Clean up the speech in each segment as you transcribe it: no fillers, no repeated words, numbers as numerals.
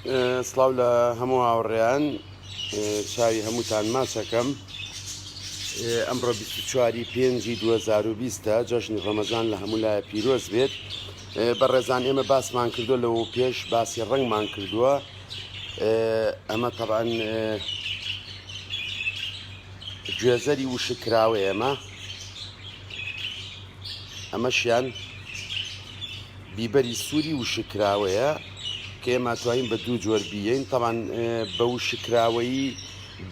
سڵاو لە هەموو هاوڕێیان چاوی هەمووتان ماچەکەم. ئەمڕۆ 24/5/2020 جەژنی ڕەمەزان لە هەموو لایە پیرۆز بێت. بەڕێزان ئێمە باسمان کردووە لەوە پێش باسی ڕنگمان کردووە. ئەمە تەبعاً گوێزەری وشکراوە ئەمەشیان بیبەری سووری وشکراوەیە کە ئێمە توانین بە دوو جۆر بیین. تەمان بە وشکراوەیی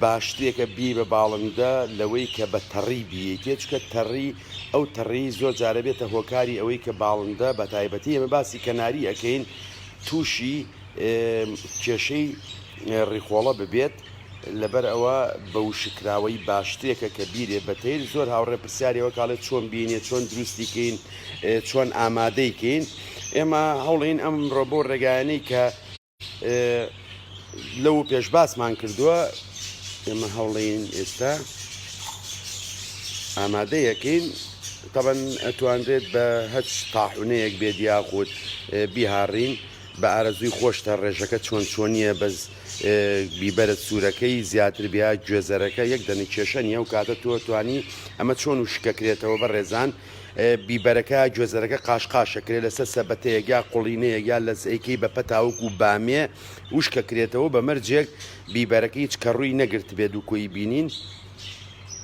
باشترێکە بی بە باڵندە لەوەی کە بە تەڕی بیەیتێ، چکە تەڕی ئەو تەڕی زۆر جارە بێتە هۆکاری ئەوەی کە باڵندە بە تایبەتی ئێمە باسی کەناری ئەەکەین تووشی کێشەی ڕیخۆڵە ببێت، لەبەر ئەوە بە وشکراوەی باشترێکە کە بیرێ بەتەیر. زۆر هاوڕێ پرسیارەوە کاڵێت چۆن بینێ، چۆن دروستیکەین، چۆن ئامادەیکەین. ئێمە هەوڵین ئەمڕۆ بۆ ڕێگایانەی کە لەو پێش باسمان کردووە ئێمە هەوڵین ئێستا ئامادەیەکەین. تەبەن ئەتوانرێت بە هەچ تاحونەیەک بێت یاخود بیهاڕین بە ئارەزووی خۆشتە ڕێژەکە چۆن چۆنیە، بەس بیبەرە سوورەکەی زیاتر بیا گوێزەرەکە یەک دەنی کێشە نیە و کاتە تۆ توانی ئەمە چۆن وشکەکرێتەوە. بە ڕێزان بیبەرەکە گوێزەرەکە قاشقاشەکرێت لەسەر سەبەتەیەک یا قوڵینەیەک یا لە ئەیکەی بە پەتاوەک و بامێ وشکەکرێتەوە بە مەرجێک بیبەرەکە هیچ کەڕووی نەگرت بێت و کۆی بینین.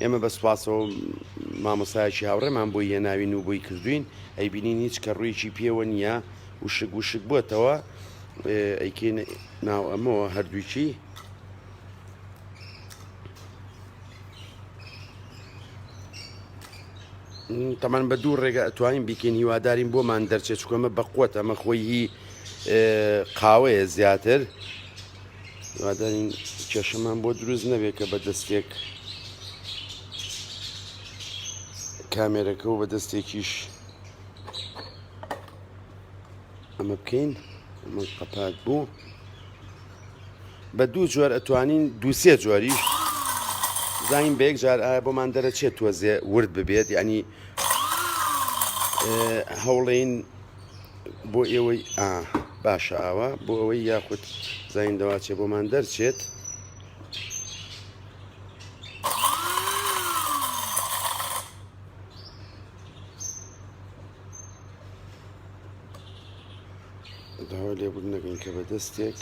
ئێمە بە سوپاسەوە مامۆسایەکی هاوڕێمان بۆی هێناوین و بۆی کردوین، ئەی بینین هیچ کەڕوویەکی پێوە نییە، وشک بووەتەوە. ئەیکەی ناو ئەمەوە هەردووچی تەمان بە دوو ڕێگە ئەتوانین بیکەین، هیوادارین بۆمان دەرچێت چکۆمە بەقوت ئەمە خۆی هی قاوەیە زیاتر. هیوادارین کێشەمان بۆ دروست نەبێت کە بە دەستێک کامێرەکە و بە دەستێکیش ئەمە بکەین. ئەمە قەپات بوو. بە دوو جۆر ئەتوانین دووسێ جۆریش زانین بە یەک جار ئایا بۆمان دەرەچێت تۆزێ ورد ببێت، یعنی هەوڵین بۆ ئێوەی باشە ئاوا بۆ ئەوەی یاخود زین دەواچێ بۆمان دەرچێت. داوا لێبوون نەکەین کە بە دەستێک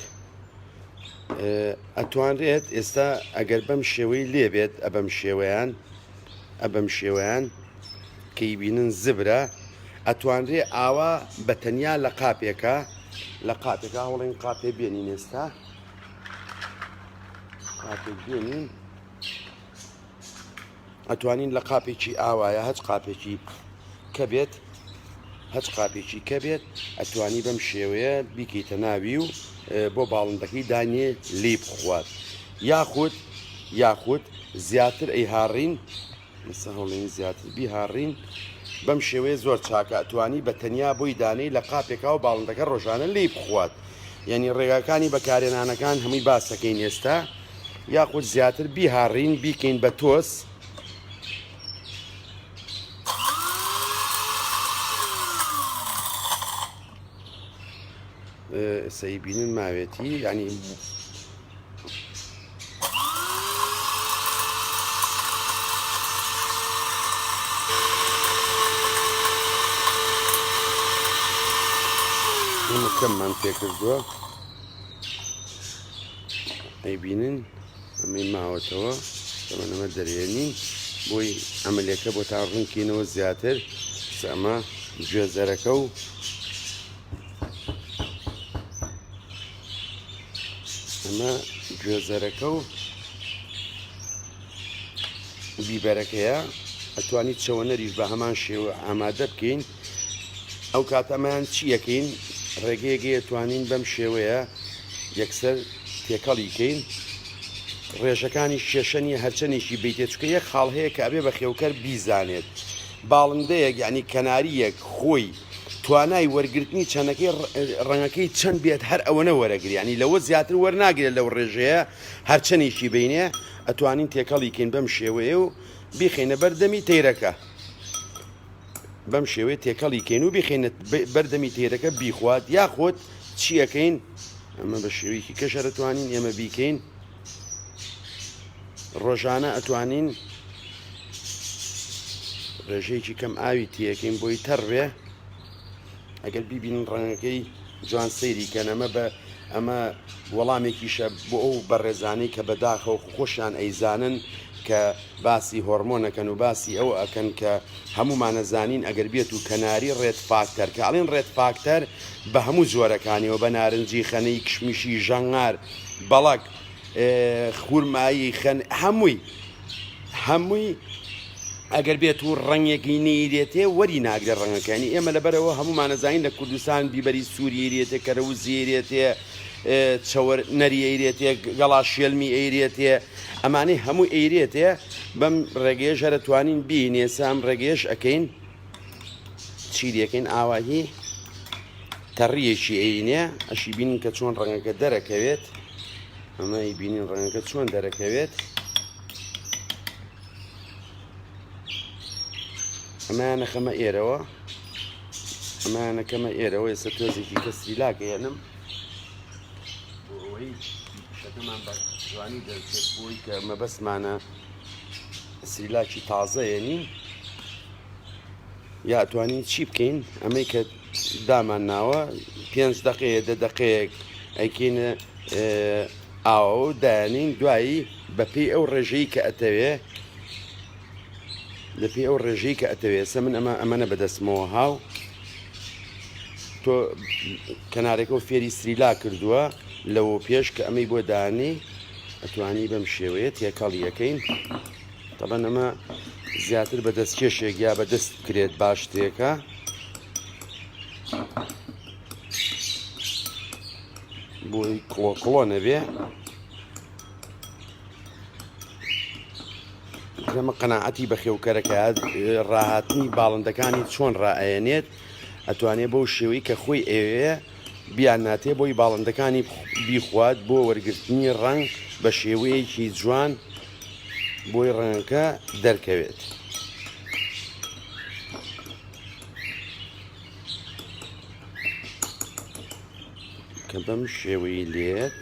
ئەتوانرێت ئێستا ئەگەر بەم شێوەی لێبێت ئەبەم شێوەیان کەی بینن زبرە، ئەتوانرێ ئاوا بە تەنیا لە قاپێکە هەوڵین قاپێ بێنین. ئێستا قاپێک بێنین، ئەتوانین لە قاپێکی ئاوایە هەچ قاپێکی کە بێت ئەتوانی بەم شێوەیە بیکەیتە ناوی و بۆ باڵندەکەی دانێ لی بخوات، یاخود زیاتر ئەیهاڕین. ئێستا هەوڵین زیاتر بیهاڕین. بەم شێوەیە زۆر چاکە ئەتوانی بە تەنیا بۆی دانەی لە قاپێکا و باڵندەکە ڕۆژانە لی بخوات. یعنی ڕێگاکانی بەکارێنانەکان هەمووی باسەکەین ئێستا، یاخود زیاتر بیهاڕین بیکەین بە تۆس. سەی بینن ماوێتی ینی کەممان پێکردووە، ئەی بینن ئەمەی ماوەتەوە ئەمە دەرێنین بۆی ئەمەلێکە بۆ تا ڕوونکەینەوە زیاتر. ئەمە گوێزەرەکە و بیبەرەکەیە ئەتوانیت چەوەنەریش بە هەمان شێوە ئامادە بکەین. ئەو کاتەمان چیەکەین؟ ڕێگەیەکی ئەتوانین بەم شێوەیە یەکسەر تێکەڵیکەین. ڕێژەکانی کێشەنی هەرچەندێکی بیتێت، چکە یەک خاڵ هەیە کە ئەبێ بە خێوکەر بیزانێت. باڵندەیەک یعنی کەناریەک خۆی توانای وەرگرتنی چەنەکەی ڕەنگەکەی چەند بێت هەر ئەوەنە وەرەگری، ینی لەوە زیاتر وەرناگرێت لەو ڕێژەیە هەرچەندێکی بینێ ئەتوانین تێکەڵیکەین بەم شێوەیە و بیخینە بەردەمی تەیرەکە. بەم شێوەیە تێکەڵیکەین و بیخینە بەردەمی تێرەکە بیخوات، یاخۆت چیەکەین ئەمە بە شێوەیەکی کەشە دەتوانین ئێمە بیکەین ڕۆژانە ئەتوانین ڕێژەیەکی کەم ئاوی تیەکەین بۆی تەڕوێ ئەگەر بیبین ڕەنگەکەی جوان سەیریکەن ئەمە وەڵامێکیشە بۆ ئەو بەڕێزانەی کە بەداخەوە خۆشیان ئەیزانن کە باسی هۆرمۆنەکەن و باسی ئەو ئەکەن کە هەمومانەزانین ئەگەر بێت و کەناری ڕێت فاکتەر کە ئەڵێن ڕێت فاکتەر بە هەموو جۆرەکانیەوە بە نارنجی خەنەی کشمیشی ژەنگار بەڵک خورمایی خەن هەمووی ئەگەر بێت و ڕەنگێکی نەیرێتێ وەری ناگرێ ڕەنگەکانی ئێمە لەبەرەوە هەمومانەزانین لە کوردستان بیبەری سووری ئەیرێتێ کەرەوزی ئەیرێتێ چەوەر نەری ئەیرێتێ گەڵا شێلمی ئەیرێتێ ئەمانەی هەموو ئەیرێتێ بەم ڕێگەیەش دەتوانین بینێ سام ڕێگەیەش ئەەکەین چیرەکەین ئاواهی تەڕیەکی ئەینێ ئەشی بینین کە چۆن ڕەنگەکە دەرەکەوێت ئەمەی بینین ڕەنگەکە چۆن دەرەکەوێت ئەمانەخەمە ئێرەوە ئەمانەکەمە ئێرەوە ئێستا تۆزێکی کەسی لاکەێنم بۆ ئەوەی شەکەمان بە جوانی دەرچێت بۆی کە مەبەستمانە سریلاکی تازەیەنی یا ئەتوانین چی بکەین ئەمەی کە دامان ناوە 5 دقەیە 10 دقەیەک ئەیکەینە ئاوە و دایانین دوایی بەپێی ئەو ڕێژەی کە ئەتەوێ لەپێی ئەو ڕێژەی کە ئەتەوێ سە من ئەمەنە بەدەستمەوە هاو تۆ کەنارێکە و فێری سریلا کردووە لەوە پێش کە ئەمەی بۆ دانی ئەتوانی بەم شێوەیە تێکەڵی یەکەین تەبەن ئەمە زیاتر بە دەستکێشێک یا بە دەست بکرێت باش تێکە بۆی کڵۆ نەبێ ئەمە قەناعەتی بە خێوکەرەکە ڕاهاتنی باڵندەکانی چۆن ڕائەیەنێت ئەتوانێت بەو شێوەی کە خۆی ئەوەیە بیان ناتێ بۆی باڵندەکانی بیخوات بۆ وەرگرتنی ڕەنگ بە شێوەیەکی جوان بۆی ڕەنگەکە دەرکەوێت. کە بەم شێوەی لێت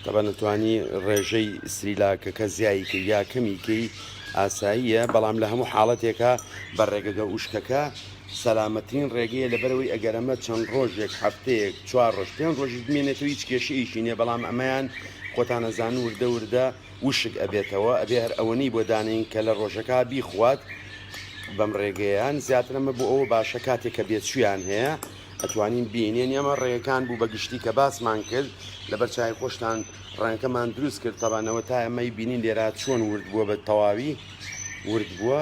تەبەن نتوانی ڕێژەی سریلاکە کە زیاییکە یا کەمیکەی ئاساییە بەڵام لە هەموو حاڵەتێکە بە ڕێگەگە وشکەکە سەلامەترین ڕێگەیە لەبەرەوەی ئەگەرەمە چەند ڕۆژێک هەفتەیەک 4 ڕۆژ 5 ڕۆژی بمێنێتەوە هیچ کێشەیەکی نییە بەڵام ئەمەیان خۆتانەزان وردە وشک ئەبێتەوە ئەبێ هەر ئەوەنی بۆ دانین کە لە ڕۆژەکە بیخوات بەم ڕێگەیان زیاترەمە بۆ ئەوە باشە کاتێک کە بێچویان هەیە ئەتوانین بینێن ئەمە ڕێگەکان بوو بە گشتی کە باسمان کرد لەبەر چای خۆشتان ڕەنگەکەمان دروست کرد تەبانەوە تا ئەمەی بینین لێرا چۆن ورد بووە بە تەواوی ورد بووە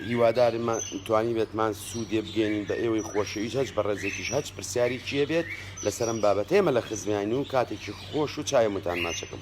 هیوادارمان توانی بێتمان سوودێ بگەێنین بە ئێوەی خۆشەویست هەچ بە ڕێزێکیش هەچ پرسیاری چیە بێت لەسەرم بابەتێمە لە خزمیانی و کاتێکی خۆش و چایمتان ماچەکەم.